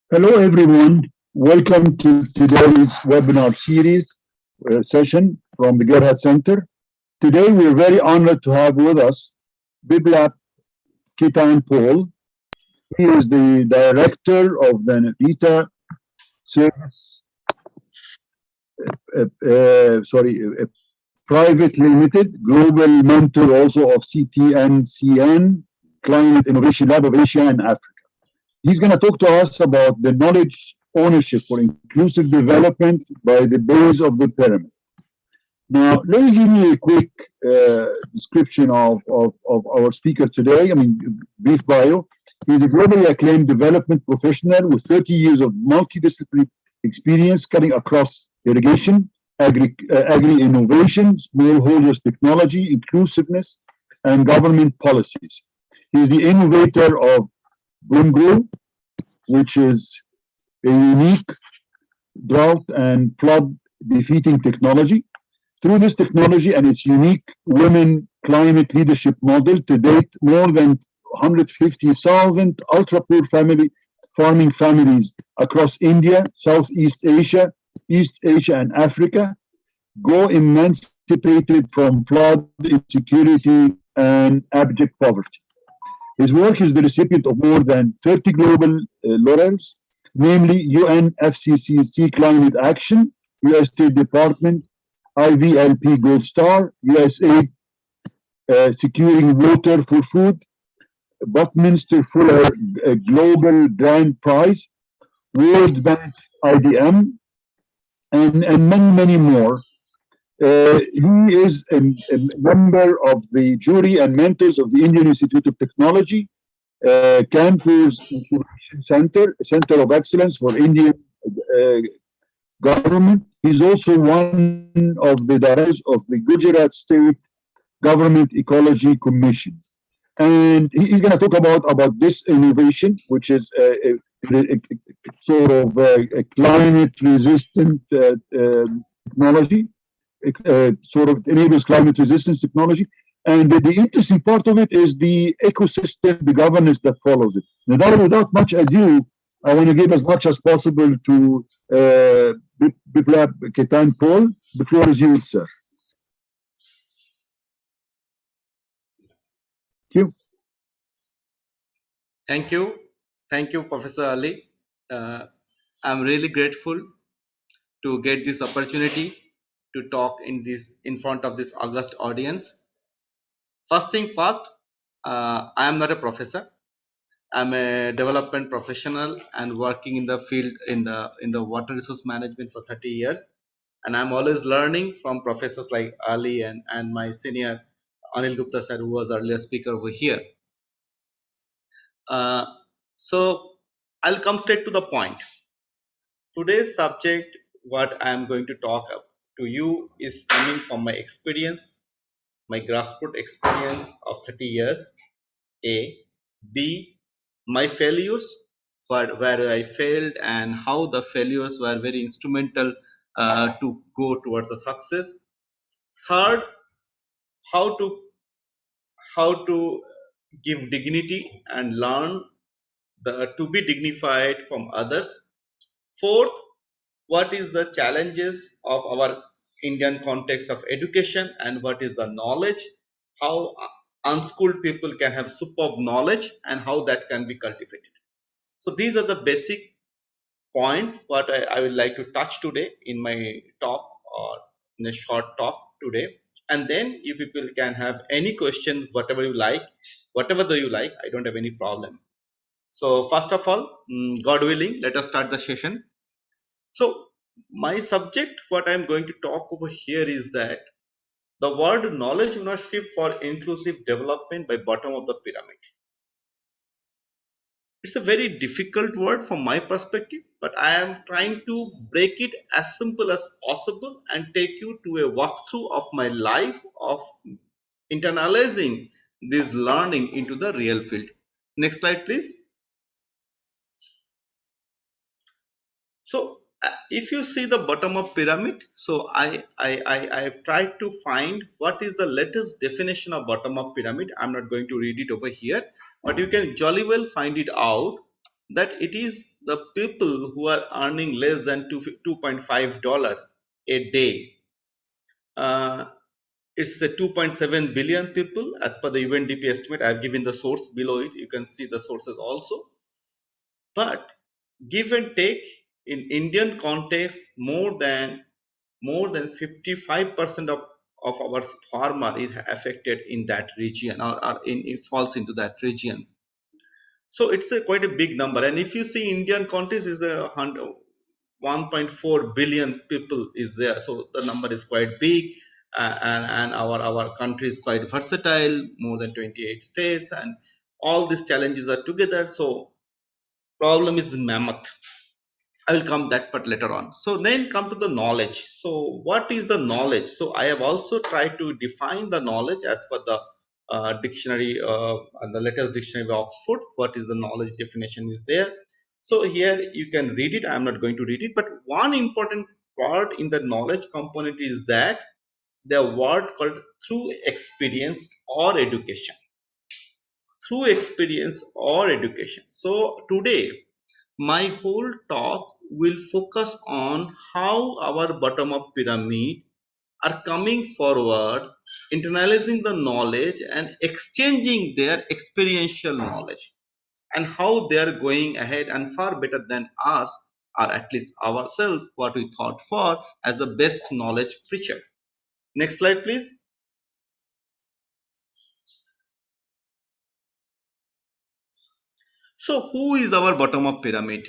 Hello, everyone. Welcome to today's webinar series session from the Gerhard Center. Today, we're very honored to have with us Biplab Kitan Paul. He is the director of the Nita Service, Private Limited, global mentor also of CTNCN, Climate Innovation Lab of Asia and Africa. He's going to talk to us about the knowledge ownership for inclusive development by the base of the pyramid. Now, let me give you a quick description of our speaker today. I mean, brief bio. He's a globally acclaimed development professional with 30 years of multidisciplinary experience cutting across irrigation, agri-innovation, smallholders technology, inclusiveness, and government policies. He's the innovator of Bloom, which is a unique drought and flood defeating technology. Through this technology and its unique women climate leadership model, to date, more than 150,000 ultra poor farming families across India, Southeast Asia, East Asia, and Africa go emancipated from flood insecurity and abject poverty. His work is the recipient of more than 30 global laurels, namely UNFCCC Climate Action, US State Department, IVLP Gold Star, USAID Securing Water for Food, Buckminster Fuller Global Grand Prize, World Bank IDM, and many, many more. He is a member of the jury and mentors of the Indian Institute of Technology, Kanpur's Incubation Center of Excellence for Indian government. He's also one of the directors of the Gujarat State Government Ecology Commission. And he's going to talk about this innovation, which is a sort of a climate resistant technology, sort of enables climate resistance technology. And the interesting part of it is the ecosystem, the governance that follows it. Now, without much ado, I want to give as much as possible to Biplab Ketan Paul. The floor is yours, sir. Thank you. Thank you. Thank you, Professor Ali. I'm really grateful to get this opportunity to talk in front of this august audience. First thing first, I am not a professor. I'm a development professional and working in the field in the water resource management for 30 years. And I'm always learning from professors like Ali and my senior Anil Gupta sir, who was earlier speaker over here. So I'll come straight to the point. Today's subject, what I'm going to talk to you, is coming from my experience, my grassroots experience of 30 years. A. B. My failures, where I failed and how the failures were very instrumental to go towards the success. Third, how to give dignity and learn to be dignified from others. Fourth, what is the challenges of our Indian context of education and what is the knowledge, how unschooled people can have superb knowledge and how that can be cultivated. So these are the basic points what I would like to touch today in my talk or in a short talk today. And then you people can have any questions, whatever you like, I don't have any problem. So first of all, God willing, let us start the session. So my subject, what I'm going to talk over here is that the word knowledge ownership for inclusive development by bottom of the pyramid. It's a very difficult word from my perspective, but I am trying to break it as simple as possible and take you to a walkthrough of my life of internalizing this learning into the real field. Next slide, please. So if you see the bottom of pyramid, so I've tried to find what is the latest definition of bottom of pyramid. I'm not going to read it over here, but you can jolly well find it out. that it is the people who are earning less than $2.5 a day. Uh, it's a 2.7 billion people as per the UNDP estimate. I've given the source below it. You can see the sources also. But give and take, in Indian context, more than 55% of our farmer is affected in that region, or it falls into that region. So it's a quite a big number. And if you see Indian context is 1.4 billion people is there. So the number is quite big. And our country is quite versatile, more than 28 states, and all these challenges are together. So problem is mammoth. I will come that part later on. So then come to the knowledge. So what is the knowledge? So I have also tried to define the knowledge as per the dictionary, the latest dictionary of Oxford. What is the knowledge definition is there. So here you can read it. I'm not going to read it, but one important part in the knowledge component is that the word called through experience or education. Through experience or education. So today my whole talk will focus on how our bottom up pyramid are coming forward, internalizing the knowledge and exchanging their experiential knowledge, and how they are going ahead and far better than us, or at least ourselves, what we thought for as the best knowledge preacher. Next slide, please. So, who is our bottom up pyramid?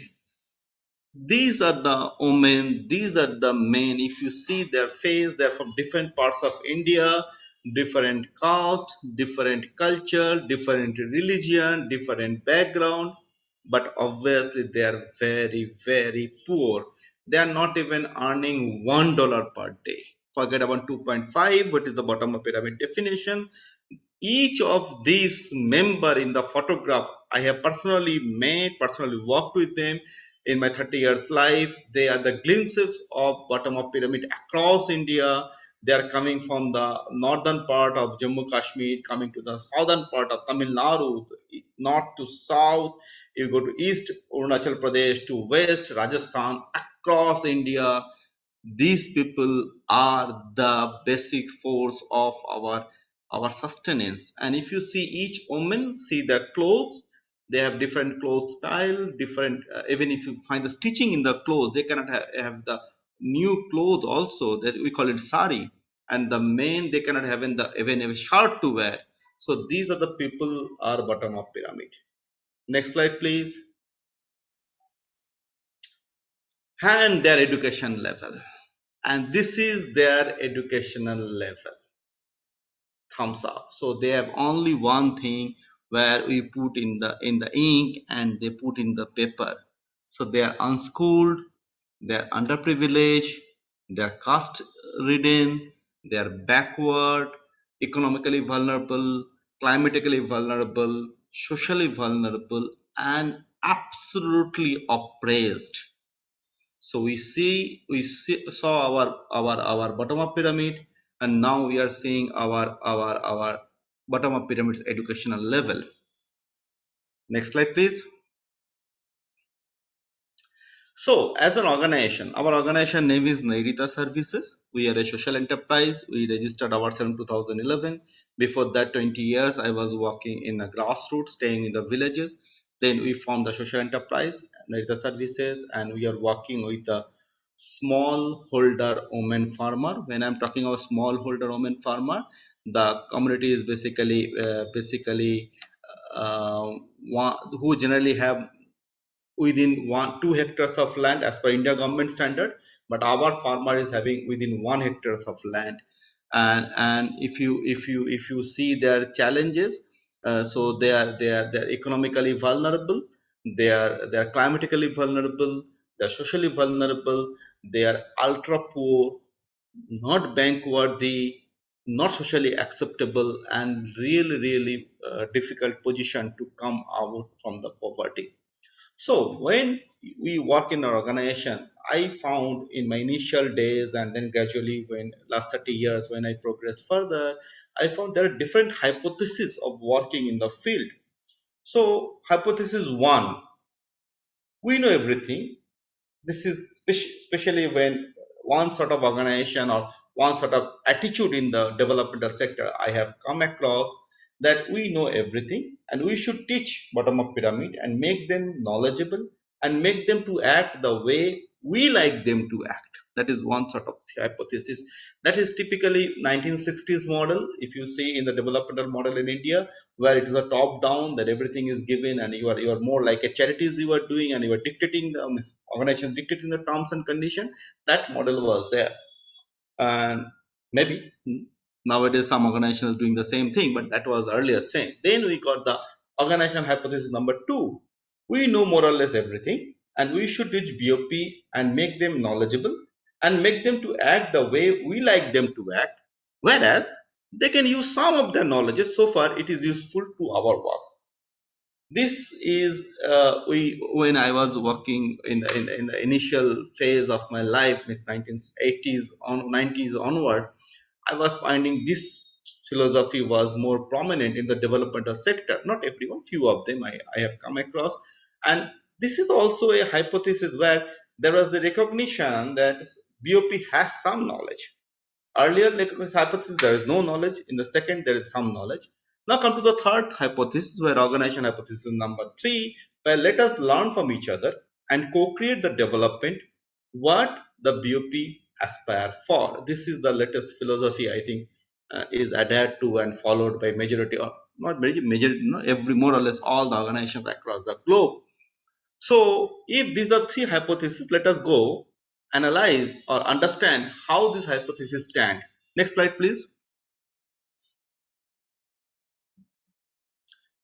These are the women, these are the men. If you see their face, they're from different parts of India, different caste, different culture, different religion, different background, but obviously they are very, very poor. They are not even earning $1 per day. Forget about 2.5, what is the bottom of pyramid definition. Each of these member in the photograph, I have personally met, personally worked with them in my 30 years life. They are the glimpses of bottom of pyramid across India. They are coming from the northern part of Jammu Kashmir, coming to the southern part of Tamil Nadu, north to south. You go to east Arunachal Pradesh, to west Rajasthan, across India. These people are the basic force of our sustenance. And if you see each woman, see their clothes, they have different clothes style, different, even if you find the stitching in the clothes, they cannot have the new clothes also, that we call it sari. And the men, they cannot have even a shirt to wear. So these are the people are bottom of pyramid. Next slide, please. And their education level, and this is their educational level. Thumbs up. So they have only one thing, where we put in the ink and they put in the paper. So they are unschooled, they are underprivileged, they are caste ridden, they are backward, economically vulnerable, climatically vulnerable, socially vulnerable, and absolutely oppressed. So saw our bottom up pyramid, and now we are seeing our bottom up pyramid's educational level. Next slide, please. So, as an organization, our organization name is Nairita Services. We are a social enterprise. We registered ourselves in 2011. Before that, 20 years, I was working in the grassroots, staying in the villages. Then we formed the social enterprise, Nairita Services, and we are working with the smallholder women farmer. When I'm talking about smallholder women farmer, the community is basically who generally have within 1-2 hectares of land as per India government standard, but our farmer is having within 1 hectare of land. And if you see their challenges, so they are economically vulnerable, they are climatically vulnerable, they are socially vulnerable, they are ultra poor, not bank worthy, not socially acceptable, and really difficult position to come out from the poverty. So when we work in an organization, I found in my initial days, and then gradually when last 30 years, when I progress further, I found there are different hypotheses of working in the field. So hypothesis one, We know everything. This is especially when one sort of organization or one sort of attitude in the developmental sector I have come across, that we know everything and we should teach bottom up pyramid and make them knowledgeable and make them to act the way we like them to act. That is one sort of hypothesis. That is typically 1960s model. If you see in the developmental model in India, where it is a top down, that everything is given and you are more like a charities you are doing and you are dictating the organization dictating the terms and condition. That model was there, and maybe nowadays some organizations doing the same thing, but that was earlier saying. Then we got the organization hypothesis number two. We know more or less everything and we should teach BOP and make them knowledgeable and make them to act the way we like them to act, whereas they can use some of their knowledge so far it is useful to our works. This is we when I was working in the initial phase of my life, means 1980s on 90s onward, I was finding this philosophy was more prominent in the developmental sector. Not everyone, few of them I have come across. And this is also a hypothesis where there was the recognition that BOP has some knowledge. Earlier, like with hypothesis, there is no knowledge. In the second, there is some knowledge. Now come to the third hypothesis, where organization hypothesis number three, where let us learn from each other and co-create the development what the BOP aspire for. This is the latest philosophy I think is adhered to and followed by majority or not majority, every more or less all the organizations across the globe. So if these are three hypotheses, let us go analyze or understand how these hypotheses stand. Next slide, please.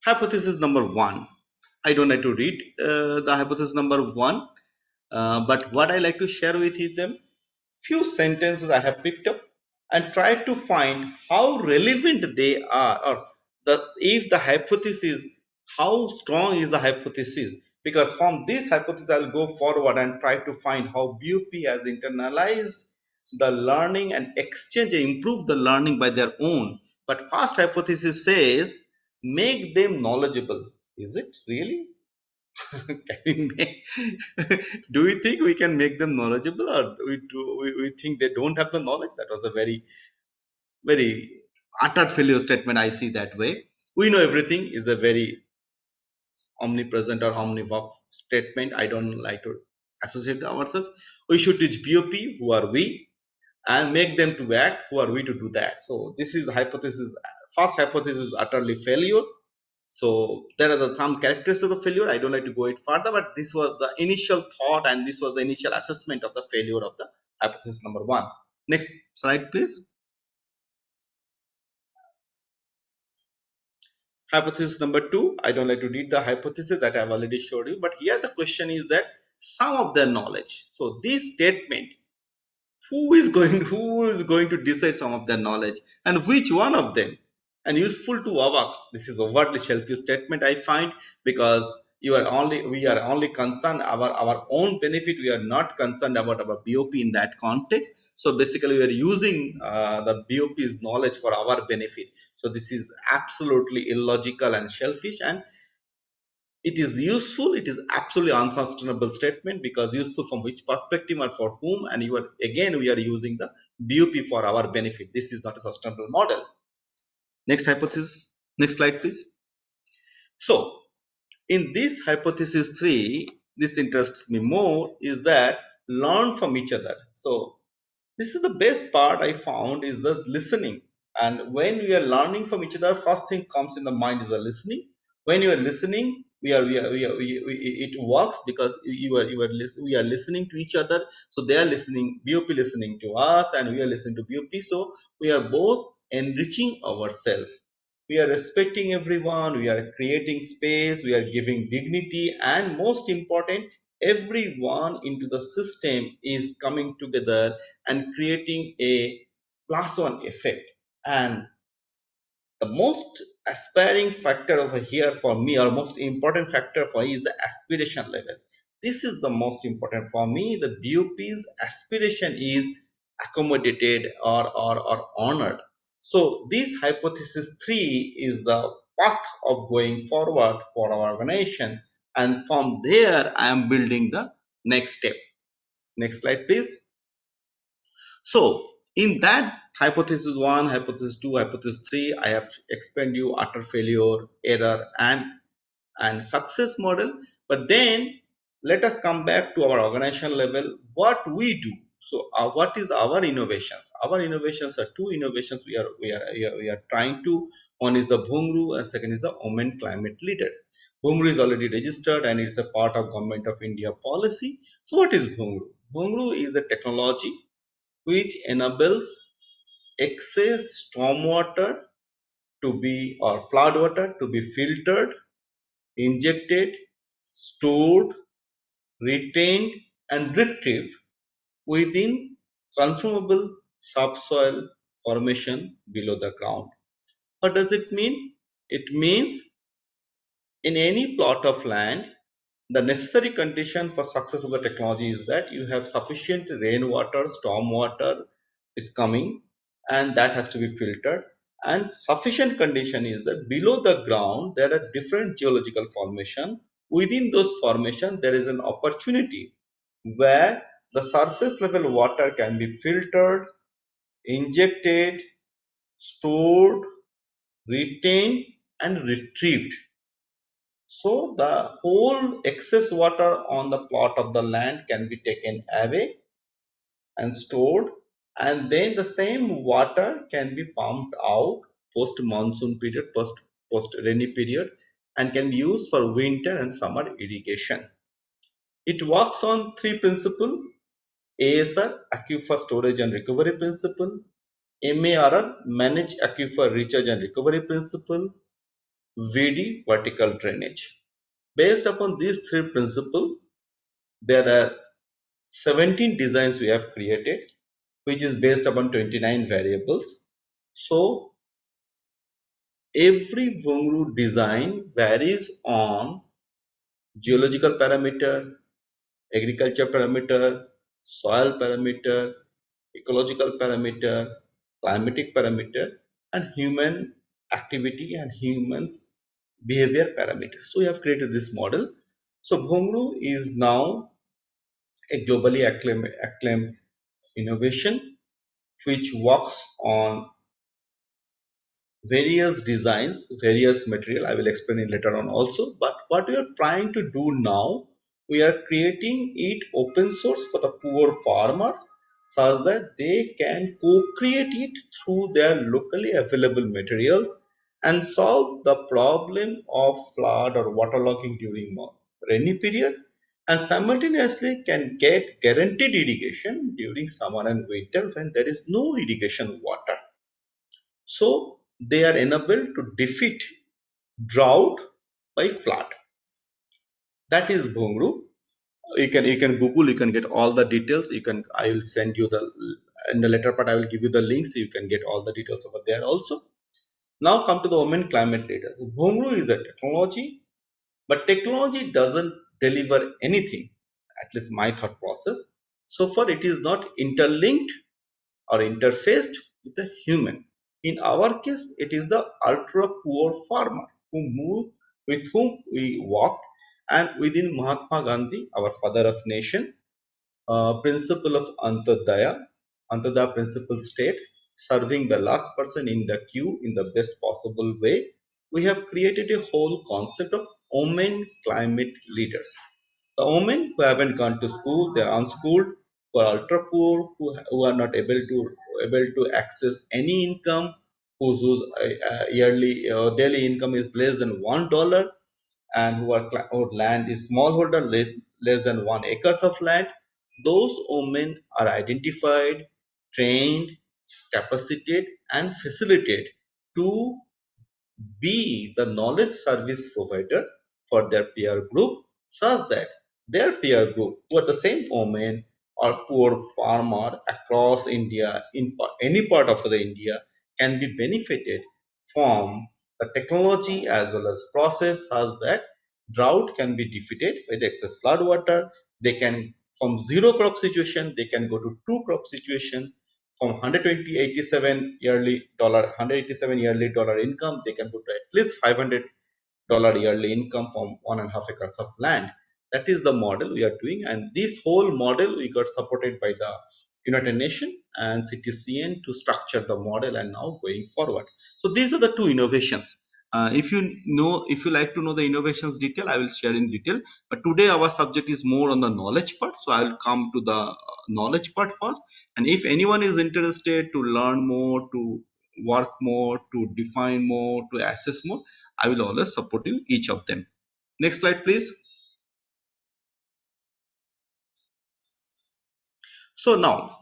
Hypothesis number one. I don't like to read the hypothesis number one, but what I like to share with you them few sentences I have picked up and tried to find how relevant they are, or if the hypothesis, how strong is the hypothesis. Because from this hypothesis, I'll go forward and try to find how BUP has internalized the learning and exchange and improve the learning by their own. But first hypothesis says make them knowledgeable. Is it really? Can we do we think we can make them knowledgeable, or we think they don't have the knowledge? That was a very utter failure statement. I see that way. We know everything is a very omnipresent or omnivoc statement. I don't like to associate ourselves. We should teach BOP, who are we, and make them to act, who are we to do that. So this is hypothesis. First hypothesis is utterly failure. So there are some characteristics of the failure. I don't like to go it further, but this was the initial thought and this was the initial assessment of the failure of the hypothesis number one. Next slide, please. Hypothesis number two. I don't like to read the hypothesis that I've already showed you, but here the question is that some of their knowledge. So this statement, who is going to decide some of their knowledge and which one of them and useful to our. This is overtly selfish statement I find, because we are only concerned our own benefit. We are not concerned about our BOP in that context. So basically we are using the BOP's knowledge for our benefit. So this is absolutely illogical and selfish, and it is useful, it is absolutely unsustainable statement, because useful from which perspective or for whom, and you are again we are using the BOP for our benefit. This is not a sustainable model. Next hypothesis. Next slide, please. So in this hypothesis 3, this interests me more, is that learn from each other. So this is the best part I found, is the listening. And when we are learning from each other, first thing comes in the mind is the listening. When you are listening, it works, because we are listening to each other. So they are listening, BOP listening to us, and we are listening to BOP. So we are both enriching ourselves. We are respecting everyone. We are creating space. We are giving dignity, and most important, everyone into the system is coming together and creating a plus one effect. And the most aspiring factor over here for me, or most important factor for me, is the aspiration level. This is the most important for me. The BOP's aspiration is accommodated or honored. So this hypothesis 3 is the path of going forward for our organization. and from there I am building the next step. Next slide, please. So in that hypothesis 1, hypothesis 2, hypothesis 3, I have explained you utter failure, error, and success model. But then let us come back to our organization level, what we do. So what is our innovations? Our innovations are two innovations we are trying to. One is the Bhungru and second is the Women Climate Leaders. Bhungru is already registered and it's a part of Government of India policy. So what is Bhungru? Bhungru is a technology which enables excess stormwater to be or flood water to be filtered, injected, stored, retained, and retrieved within conformable subsoil formation below the ground. What does it mean? It means in any plot of land, the necessary condition for success of the technology is that you have sufficient rainwater, storm water is coming, and that has to be filtered. And sufficient condition is that below the ground there are different geological formation. Within those formation there is an opportunity where the surface level water can be filtered, injected, stored, retained, and retrieved. So the whole excess water on the plot of the land can be taken away and stored, and then the same water can be pumped out post monsoon period, post rainy period, and can be used for winter and summer irrigation. It works on three principles: ASR, Aquifer Storage and Recovery Principle; MARR, Manage Aquifer Recharge and Recovery Principle; VD, Vertical Drainage. Based upon these three principles, there are 17 designs we have created, which is based upon 29 variables. So every Bhungru design varies on geological parameter, agriculture parameter, soil parameter, ecological parameter, climatic parameter, and human activity and humans behavior parameters. So we have created this model. So Bhungru is now a globally acclaimed innovation which works on various designs, various material. I will explain it later on also. But what we are trying to do now, we are creating it open source for the poor farmer such that they can co-create it through their locally available materials and solve the problem of flood or waterlogging during rainy period, and simultaneously can get guaranteed irrigation during summer and winter when there is no irrigation water. So they are enabled to defeat drought by flood. That is Bhungru. You can Google, you can get all the details. I will send you the in the later part. I will give you the links so you can get all the details over there also. Now come to the women climate leaders. Bhungru is a technology, but technology doesn't deliver anything. At least my thought process. So far, it is not interlinked or interfaced with a human. In our case, it is the ultra poor farmer with whom we walked, and within Mahatma Gandhi, our father of nation, principle of Antodaya principle states, serving the last person in the queue in the best possible way. We have created a whole concept of women climate leaders. The women who haven't gone to school, they are unschooled, who are ultra poor, who are not able to access any income, whose yearly daily income is less than $1, and whose land is smallholder, less than 1 acres of land. Those women are identified, trained, capacitated, and facilitated to be the knowledge service provider for their peer group, such that their peer group, who are the same women or poor farmer across India, in any part of the India, can be benefited from the technology as well as process, such that drought can be defeated by the excess flood water. They can, from zero crop situation, they can go to two crop situation. From 187 yearly dollar income, they can go to at least 500 yearly income from 1.5 acres of land. That is the model we are doing, and this whole model we got supported by the United Nations and CTCN to structure the model and now going forward. So these are the two innovations. If you like to know the innovations detail, I will share in detail. But today our subject is more on the knowledge part, so I will come to the knowledge part first. And if anyone is interested to learn more, to work more, to define more, to assess more, I will always support you each of them. Next slide, please. So now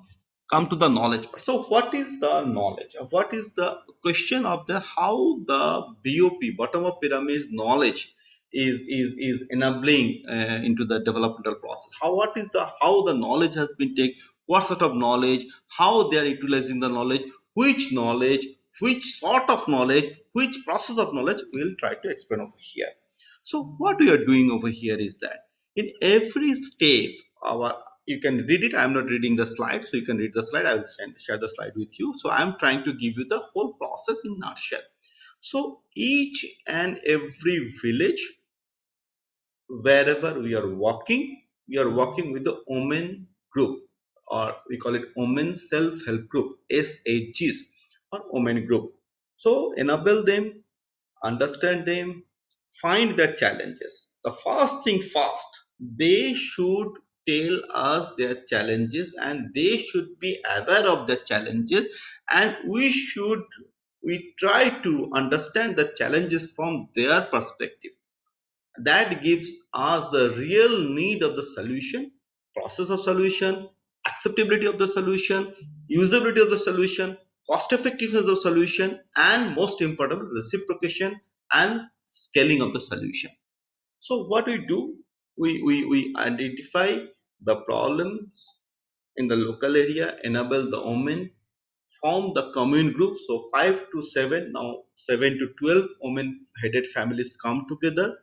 come to the knowledge part. So what is the knowledge? What is the question of the how the BOP, bottom of pyramid knowledge is enabling into the developmental process? How the knowledge has been taken? What sort of knowledge? How they are utilizing the knowledge, which sort of knowledge, which process of knowledge? We will try to explain over here. So what we are doing over here is that in every step, you can read it. I'm not reading the slide, so you can read the slide. I will share the slide with you. So I'm trying to give you the whole process in nutshell. So each and every village, wherever we are working with the women group, or we call it women self-help group, SHGs, or women group. So enable them, understand them, find their challenges. The first thing first, they should tell us their challenges and they should be aware of the challenges, and we try to understand the challenges from their perspective. That gives us the real need of the solution, process of solution, acceptability of the solution, usability of the solution, cost effectiveness of the solution, and most important, reciprocation and scaling of the solution. So what we do, we identify the problems in the local area, enable the women, form the commune group. So 5 to 7, now 7 to 12 women headed families come together.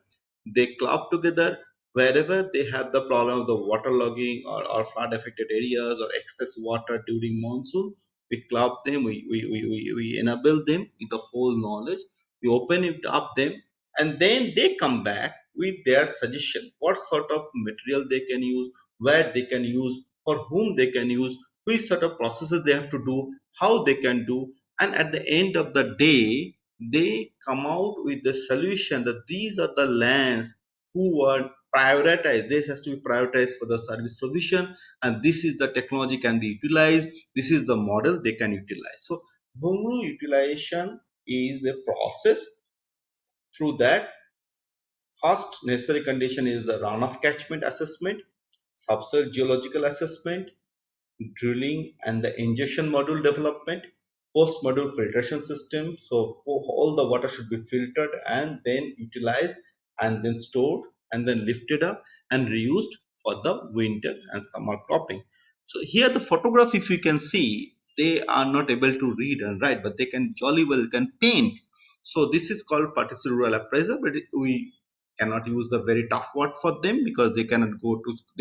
They club together wherever they have the problem of the waterlogging or flood affected areas or excess water during monsoon. We club them, we enable them with the whole knowledge, we open it up them, and then they come back with their suggestion, what sort of material they can use, where they can use, for whom they can use, which sort of processes they have to do, how they can do, and at the end of the day, they come out with the solution that these are the lands who are prioritized. This has to be prioritized for the service provision, and this is the technology can be utilized. This is the model they can utilize. So, Bungru utilization is a process. Through that, first necessary condition is the runoff catchment assessment, subsoil geological assessment, drilling, and the injection module development, post module filtration system. So all the water should be filtered and then utilized and then stored and then lifted up and reused for the winter and summer cropping. So here the photograph, if you can see, they are not able to read and write, but they can jolly well can paint. So this is called participative rural appraiser, but we cannot use the very tough word for them because they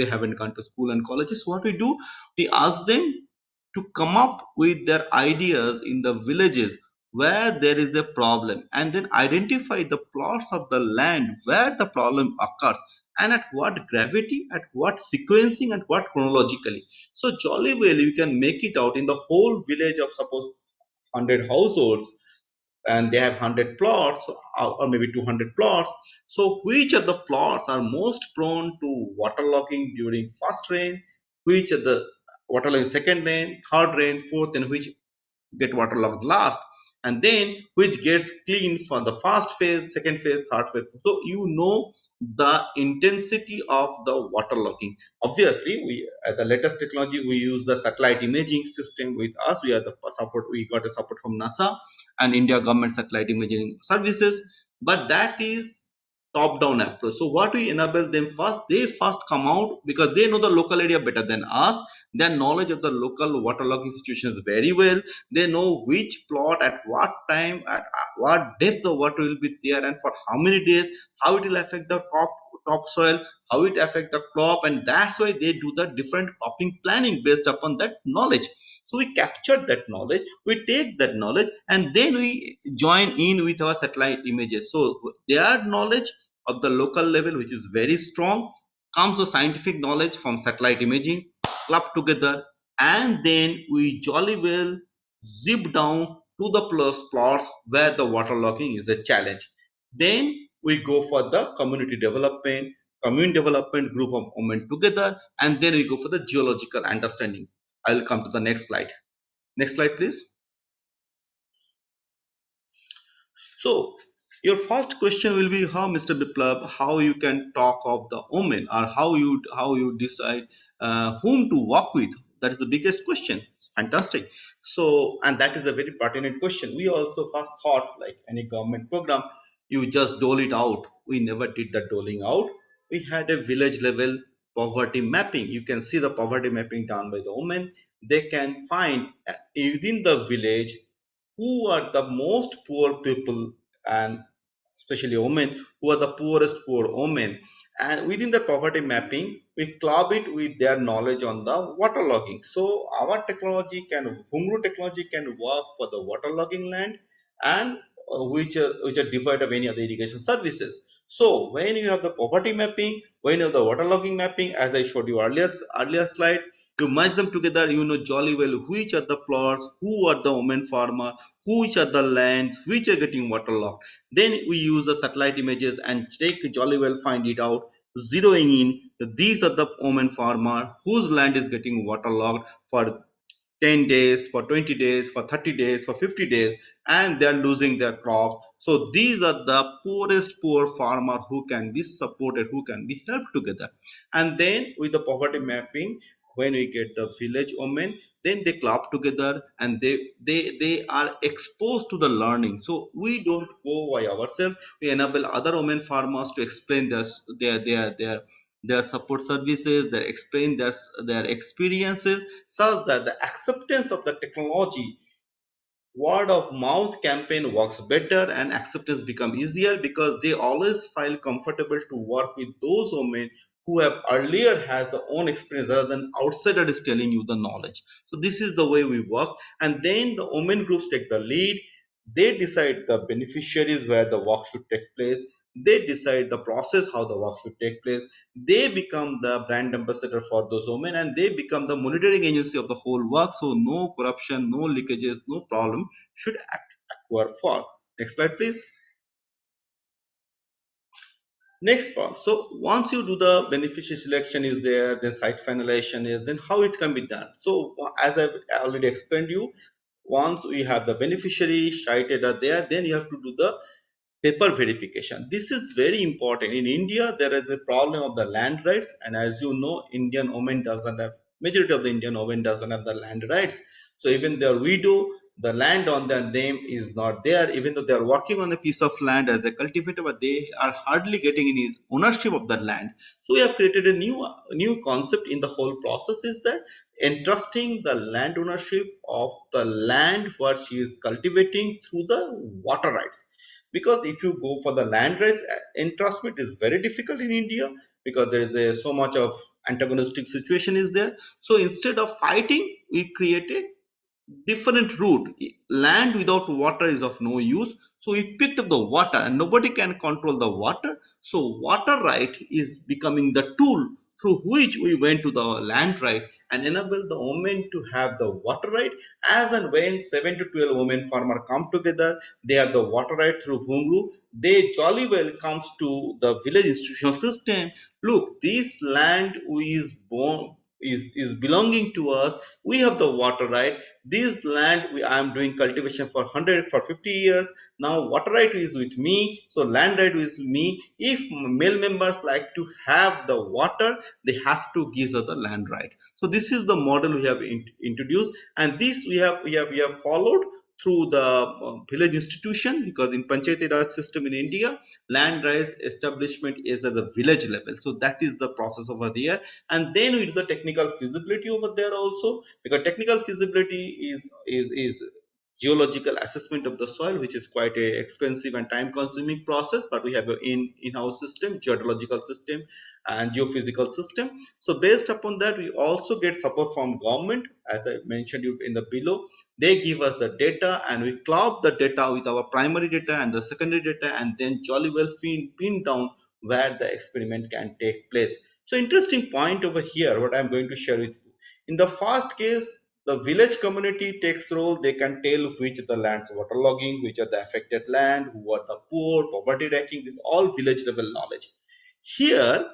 haven't gone to school and colleges. So what we do, we ask them to come up with their ideas in the villages where there is a problem, and then identify the plots of the land where the problem occurs, and at what gravity, at what sequencing, and what chronologically. So jolly well you can make it out in the whole village of suppose 100 households, and they have 100 plots or maybe 200 plots. So which of the plots are most prone to waterlogging during first rain, which are the waterlogging second rain, third rain, fourth, and which get waterlogged last, and then which gets cleaned for the first phase, second phase, third phase. So you know the intensity of the waterlogging. Obviously, we at the latest technology we use the satellite imaging system with us. We are the support. We got a support from NASA and India government satellite imaging services, but that is top-down approach. So what we enable them first, they first come out because they know the local area better than us. Their knowledge of the local waterlogging situation is very well. They know which plot at what time, at what depth the water will be there, and for how many days, how it will affect the topsoil, how it affect the crop, and that's why they do the different cropping planning based upon that knowledge. So we capture that knowledge, we take that knowledge, and then we join in with our satellite images. So their knowledge of the local level, which is very strong, comes with scientific knowledge from satellite imaging, clubbed together, and then we jolly well zip down to the plus plots where the waterlogging is a challenge. Then we go for the community development, commune development group of women together, and then we go for the geological understanding. I will come to the next slide. Next slide, please. So your first question will be how, Mr. Biplab, how you can talk of the omen, or how you decide whom to work with. That is the biggest question. Fantastic. So, and that is a very pertinent question. We also first thought, like any government program, you just dole it out. We never did the doling out. We had a village level poverty mapping. You can see the poverty mapping done by the women. They can find within the village who are the most poor people, and especially women who are the poorest poor women. And within the poverty mapping, we club it with their knowledge on the water logging. So our technology can, Hungru technology can work for the water logging land, and which are devoid of any other irrigation services. So when you have the poverty mapping, when you have the water logging mapping, as I showed you earlier slide, you merge them together, you know jolly well which are the plots, who are the women farmer, which are the lands which are getting waterlogged. Then we use the satellite images and take jolly well find it out, zeroing in that these are the women farmer whose land is getting waterlogged for 10 days, for 20 days, for 30 days, for 50 days, and they are losing their crop. So these are the poorest poor farmer who can be supported, who can be helped together. And then with the poverty mapping, when we get the village women, then they club together, and they are exposed to the learning. So we don't go by ourselves, we enable other women farmers to explain their support services, they explain their experiences, such that the acceptance of the technology, word of mouth campaign works better, and acceptance become easier, because they always feel comfortable to work with those women who have earlier has their own experience rather than outsider is telling you the knowledge. So this is the way we work, and then the women groups take the lead. They decide the beneficiaries where the work should take place, they decide the process how the work should take place, they become the brand ambassador for those women, and they become the monitoring agency of the whole work. So no corruption, no leakages, no problem should occur for. Next slide, please. Next part. So once you do the beneficiary selection is there, then site finalization is, then how it can be done. So as I've already explained you, once we have the beneficiary cited are there, then you have to do the paper verification. This is very important. In India, there is a problem of the land rights, and as you know, Indian women doesn't have, majority of the Indian women doesn't have the land rights. So even their widow, the land on their name is not there, even though they are working on a piece of land as a cultivator, but they are hardly getting any ownership of that land. So we have created a new concept in the whole process, is that entrusting the land ownership of the land what she is cultivating through the water rights. Because if you go for the land rights entrustment is very difficult in India, because there is so much of antagonistic situation is there. So instead of fighting, we created different route. Land without water is of no use, so we picked up the water, and nobody can control the water. So water right is becoming the tool through which we went to the land right and enable the women to have the water right. As and when 7 to 12 women farmer come together, they have the water right through Hungru, they jolly well comes to the village institutional system. Look, this land is born is belonging to us, we have the water right. This land I am doing cultivation for 100 for 50 years now, water right is with me, so land right is me. If male members like to have the water, they have to give us the land right. So this is the model we have introduced, and this we have followed through the village institution, because in Panchayati Raj system in India, land rights establishment is at the village level. So that is the process over there, and then we do the technical feasibility over there also, because technical feasibility is geological assessment of the soil, which is quite a expensive and time consuming process, but we have an in-house system, geological system and geophysical system. So based upon that, we also get support from government, as I mentioned you in the below. They give us the data and we club the data with our primary data and the secondary data, and then jolly well pin down where the experiment can take place. So interesting point over here, what I'm going to share with you. In the first case, the village community takes role. They can tell which the lands waterlogging, which are the affected land, who are the poor, poverty wrecking. This is all village level knowledge. Here,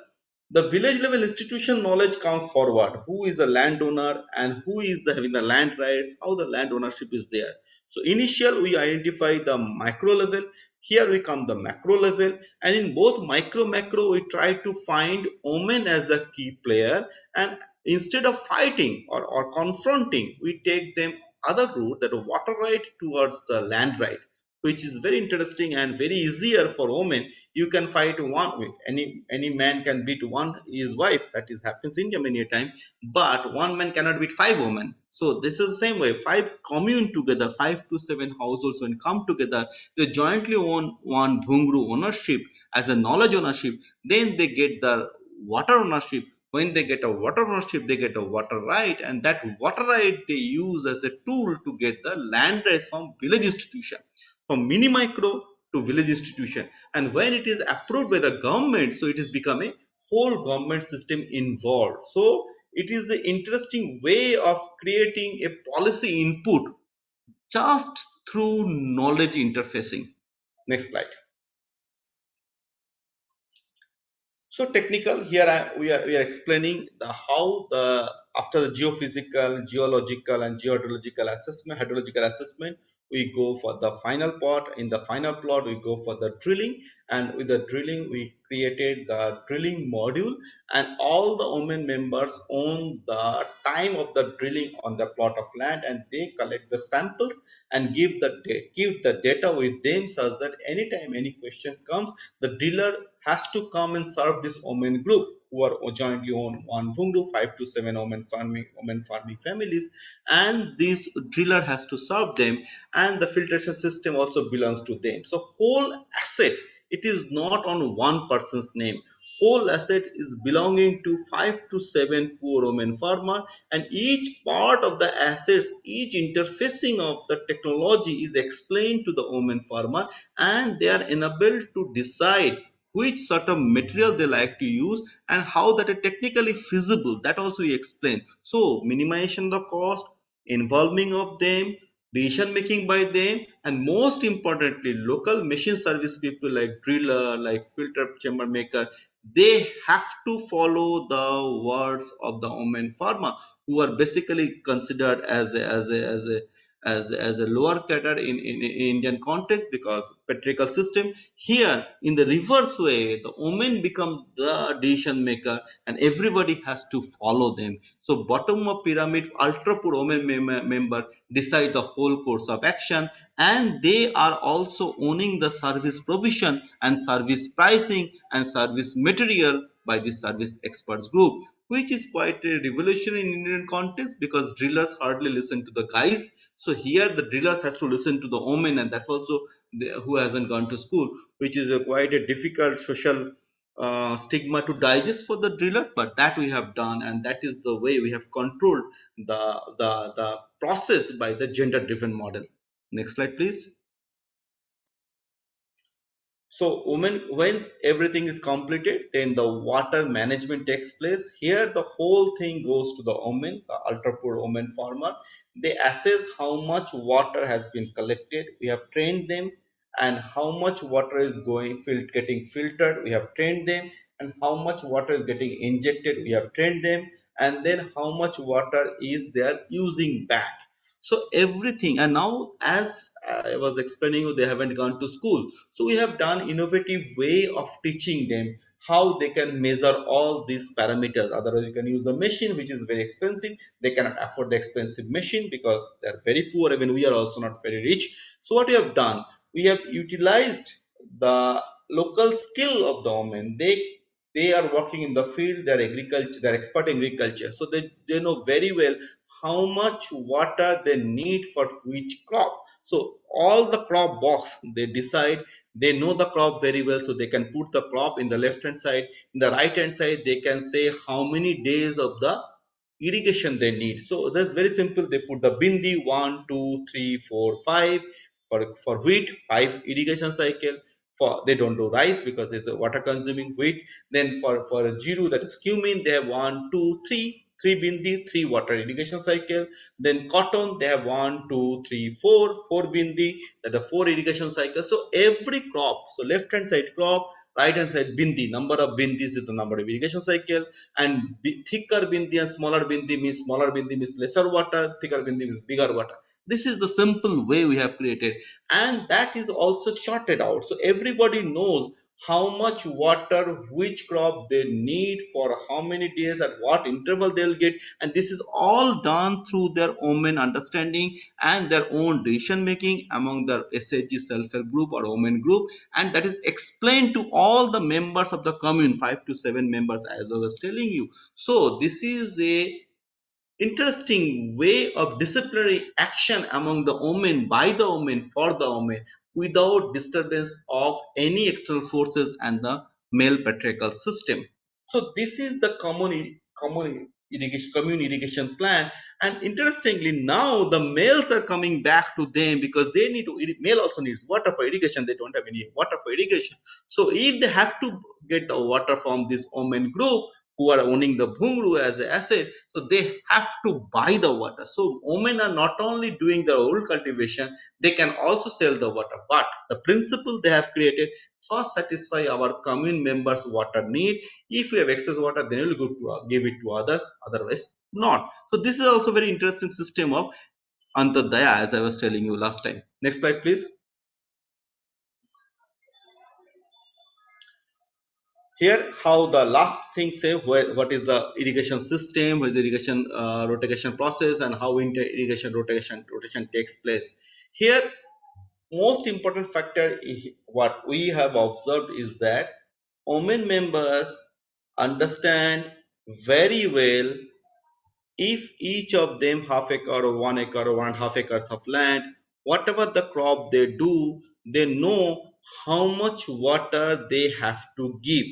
the village level institution knowledge comes forward. Who is the landowner and who is having the land rights, how the land ownership is there. So initial we identify the micro level. Here we come the macro level, and in both micro macro we try to find women as the key player, and instead of fighting or confronting, we take them other route, that water right towards the land right, which is very interesting and very easier for women. You can fight one, any man can beat one his wife, that is happens in India many a time, but one man cannot beat five women. So this is the same way, five commune together, 5 to 7 households when come together, they jointly own one bhungru ownership as a knowledge ownership, then they get the water ownership. When they get a water ownership, they get a water right, and that water right they use as a tool to get the land rights from village institution, from mini micro to village institution. And when it is approved by the government, so it has become a whole government system involved. So it is the interesting way of creating a policy input just through knowledge interfacing. Next slide. So technical here, we are explaining the how the after the geophysical, geological, and geohydrological assessment, hydrological assessment, we go for the final part. In the final plot, we go for the drilling, and with the drilling, we created the drilling module, and all the women members own the time of the drilling on the plot of land, and they collect the samples and give the data with them, such that anytime any questions comes, the driller has to come and serve this women group who are jointly own one bundu, 5 to 7 women farming families, and this driller has to serve them, and the filtration system also belongs to them. So whole asset, it is not on one person's name. Whole asset is belonging to 5 to 7 poor women farmer, and each part of the assets, each interfacing of the technology is explained to the women farmer, and they are enabled to decide which sort of material they like to use and how that is technically feasible, that also we explain. So minimization of the cost, involving of them, decision making by them, and most importantly local machine service people like driller, like filter chamber maker, they have to follow the words of the women farmer, who are basically considered as a lower cadre in Indian context, because patriarchal system. Here, in the reverse way, the women become the decision maker, and everybody has to follow them. So, bottom of pyramid, ultra poor women member decide the whole course of action, and they are also owning the service provision and service pricing and service material by the service experts group, which is quite a revolution in Indian context, because drillers hardly listen to the guys. So here the drillers has to listen to the women, and that's also who hasn't gone to school, which is a quite a difficult social stigma to digest for the drillers, but that we have done, and that is the way we have controlled the process by the gender driven model. Next slide, please. So when everything is completed, then the water management takes place. Here the whole thing goes to the women, the ultra poor women farmer. They assess how much water has been collected. We have trained them, and how much water is getting filtered. We have trained them, and how much water is getting injected. We have trained them, and then how much water is they are using back. So everything, and now as I was explaining you, they haven't gone to school, so we have done innovative way of teaching them how they can measure all these parameters. Otherwise, you can use the machine, which is very expensive. They cannot afford the expensive machine because they are very poor. Even we are also not very rich. So what we have done, we have utilized the local skill of the women. They are working in the field. They are agriculture. They are expert in agriculture. So they know very well how much water they need for which crop. So all the crop box they decide, they know the crop very well, so they can put the crop in the left hand side. In the right hand side they can say how many days of the irrigation they need. So that's very simple. They put the bindi 1, 2, 3, 4, 5 for wheat, 5 irrigation cycle. For they don't do rice because it's a water consuming wheat. Then for jiru, that is cumin, they have 1, 2, 3 bindi, 3 water irrigation cycle. Then cotton they have 1, 2, 3, 4 bindi, that are 4 irrigation cycle. So every crop, so left hand side crop, right hand side bindi, number of bindis is the number of irrigation cycle. And thicker bindi and smaller bindi means lesser water, thicker bindi means bigger water. This is the simple way we have created, and that is also charted out, so everybody knows how much water which crop they need for how many days at what interval they'll get. And this is all done through their own understanding and their own decision making among the SHG self-help group or women group, and that is explained to all the members of the commune, 5 to 7 members, as I was telling you. So this is a interesting way of disciplinary action among the women, by the women, for the women, without disturbance of any external forces and the male patriarchal system. So this is the commune irrigation plan. And interestingly, now the males are coming back to them because they need to. Male also needs water for irrigation. They don't have any water for irrigation. So if they have to get the water from this women group who are owning the bhumru as an asset, so they have to buy the water. So women are not only doing the old cultivation, they can also sell the water. But the principle they have created, first satisfy our commune members water need. If we have excess water, then we'll go to give it to others, otherwise not. So this is also very interesting system of Antadaya, as I was telling you last time. Next slide, please. Here how the last thing say what is the irrigation system, what is the irrigation rotation process, and how irrigation rotation takes place. Here most important factor is what we have observed is that women members understand very well, if each of them half acre or 1 acre or 1.5 acres of land, whatever the crop they do, they know how much water they have to give.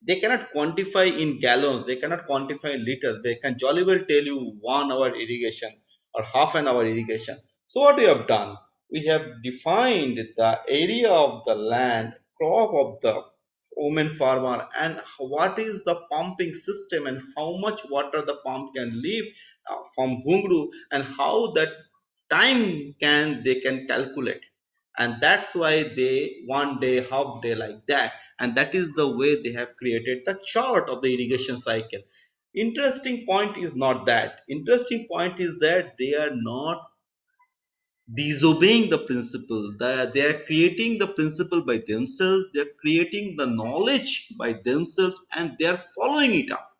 They cannot quantify in gallons, they cannot quantify in liters. They can jolly well tell you 1 hour irrigation or half an hour irrigation. So what we have done, we have defined the area of the land, crop of the woman farmer, and what is the pumping system and how much water the pump can leave from Hungru, and how that time can they can calculate. And that's why they 1 day, half day, like that. And that is the way they have created the chart of the irrigation cycle. Interesting point is not that. Interesting point is that they are not disobeying the principle. They are creating the principle by themselves, they are creating the knowledge by themselves, and they are following it up.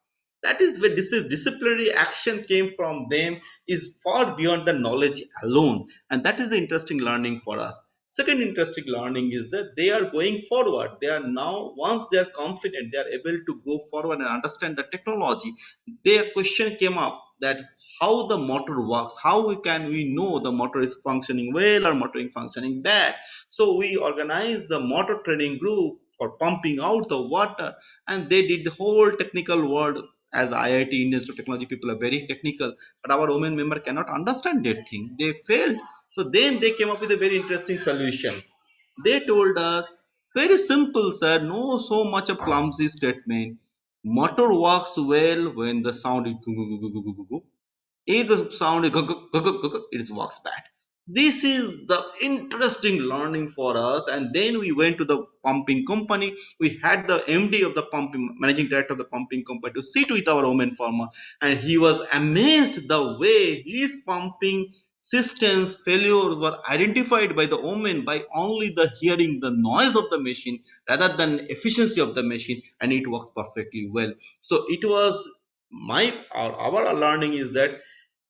That is where this is disciplinary action came from them, is far beyond the knowledge alone. And that is the interesting learning for us. Second interesting learning is that they are going forward. They are now, once they are confident, they are able to go forward and understand the technology. Their question came up that how the motor works, how can we know the motor is functioning well or motor is functioning bad. So we organized the motor training group for pumping out the water, and they did the whole technical work. As IIT Indian Institute of Technology people are very technical, but our women member cannot understand that thing. They failed. So then they came up with a very interesting solution. They told us, very simple, sir, no so much a clumsy statement. Motor works well when the sound is gu gu gu gu gu gu gu gu. If the sound is it works bad. This is the interesting learning for us. And then we went to the pumping company. We had the MD of the pumping, managing director of the pumping company, to sit with our woman farmer, and he was amazed the way his pumping systems failures were identified by the woman by only the hearing the noise of the machine rather than efficiency of the machine, and it works perfectly well. So it was my or our learning is that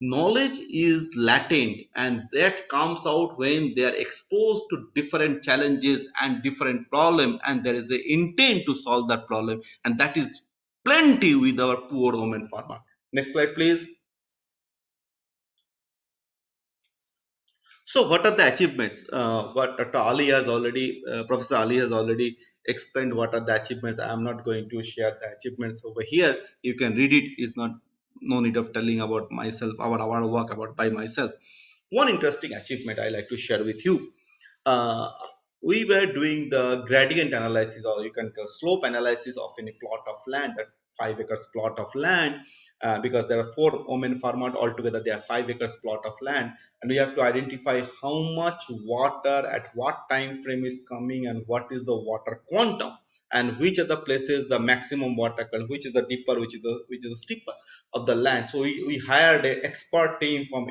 knowledge is latent, and that comes out when they are exposed to different challenges and different problem, and there is an intent to solve that problem, and that is plenty with our poor woman farmer. Next slide, please. So, what are the achievements? What Dr. Ali has already, Professor Ali has already explained what are the achievements. I am not going to share the achievements over here. You can read it. It's not no need of telling about myself, our work about by myself. One interesting achievement I like to share with you. uh, we were doing the gradient analysis, or you can call slope analysis of any plot of land, that 5 acres plot of land, because there are four women farmers altogether. They have 5 acres plot of land, and we have to identify how much water at what time frame is coming, and what is the water quantum, and which are the places the maximum water which is the deeper, which is the steeper of the land. So we hired an expert team from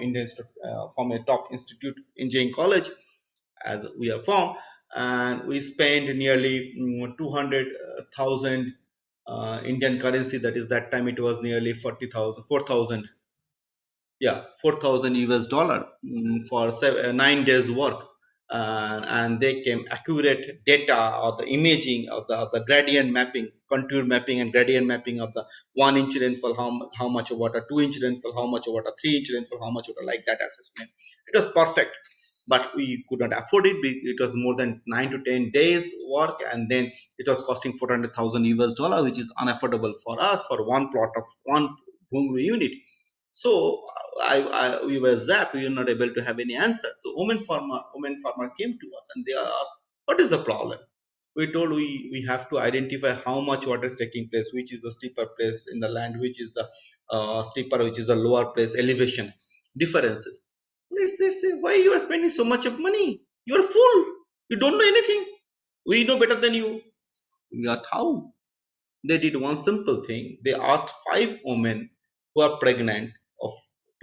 from a top institute engineering college, as we have found, and we spent nearly 200,000 Indian currency. That is, that time it was nearly 40,000, 4,000, yeah, 4,000 US dollar, for 9 days work. And they came accurate data of the imaging of the gradient mapping, contour mapping and gradient mapping of the 1 inch rainfall, how much water, 2 inch rainfall, how much water, 3 inch rainfall, how much water, like that assessment. It was perfect, but we could not afford it. It was more than 9 to 10 days work, and then it was costing 400,000 US dollar, which is unaffordable for us for one plot of one unit. So we were zapped. We were not able to have any answer. So women farmer came to us and they asked, "What is the problem?" We told, we have to identify how much water is taking place, which is the steeper place in the land, which is the steeper, which is the lower place, elevation differences. Let's say, why you are spending so much of money? You are fool. You don't know anything. We know better than you. We asked how. They did one simple thing. They asked 5 women who are pregnant of